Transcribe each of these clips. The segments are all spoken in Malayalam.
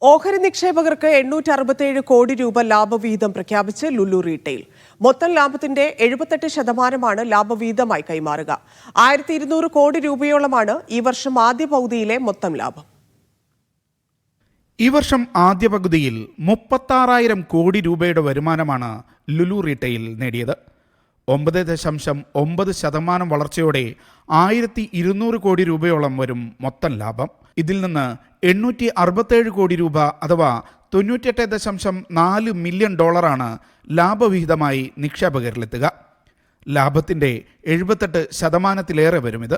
ഓഹരി നിക്ഷേപകർക്ക് 867 കോടി രൂപ ലാഭവിഹിതം പ്രഖ്യാപിച്ച് ലുലു റീറ്റെയിൽ. മൊത്തം ലാഭത്തിന്റെ 78% ലാഭവിഹിതമായി കൈമാറുക. 1200 കോടി രൂപയോളമാണ് ഈ വർഷം ആദ്യ പകുതിയിലെ മൊത്തം ലാഭം. ഈ വർഷം ആദ്യ പകുതിയിൽ 36,000 കോടി രൂപയുടെ വരുമാനമാണ് ലുലു റീറ്റെയിൽ നേടിയത്. 9.9% വളർച്ചയോടെ 1200 കോടി രൂപയോളം വരും മൊത്തം ലാഭം. ഇതിൽ നിന്ന് 867 കോടി രൂപ അഥവാ $98.4 മില്യൺ ലാഭവിഹിതമായി നിക്ഷേപകരിലെത്തുക. ലാഭത്തിൻ്റെ 78% വരും ഇത്.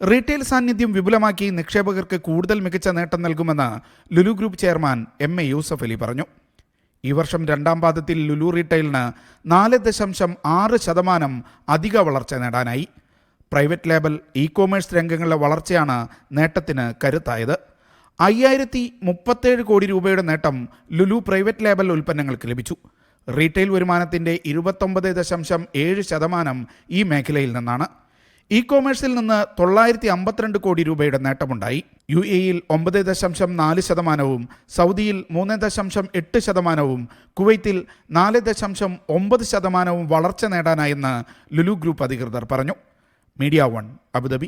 റീറ്റെയിൽ സാന്നിധ്യം വിപുലമാക്കി നിക്ഷേപകർക്ക് കൂടുതൽ മികച്ച നേട്ടം നൽകുമെന്ന് Lulu group chairman M A. Yusuf Ali പറഞ്ഞു. ഈ വർഷം രണ്ടാം പാദത്തിൽ ലുലു റീറ്റെയിലിന് 4.6% അധിക വളർച്ച നേടാനായി. പ്രൈവറ്റ് ലേബൽ, ഇ-കോമേഴ്സ് രംഗങ്ങളിലെ വളർച്ചയാണ് നേട്ടത്തിന് കരുത്തായത്. 5037 കോടി രൂപയുടെ നേട്ടം ലുലു പ്രൈവറ്റ് ലേബൽ ഉൽപ്പന്നങ്ങൾക്ക് ലഭിച്ചു. റീറ്റെയിൽ വരുമാനത്തിൻ്റെ 29.7% ഈ മേഖലയിൽ നിന്നാണ്. ഇ-കോമേഴ്സിൽ നിന്ന് 952 കോടി രൂപയുടെ നേട്ടമുണ്ടായി. UAE-യിൽ 9.4%, സൗദിയിൽ 3.8%, കുവൈത്തിൽ 4.9% വളർച്ച നേടാനായെന്ന് ലുലു ഗ്രൂപ്പ് അധികൃതർ പറഞ്ഞു. Media 1 Abu Dhabi.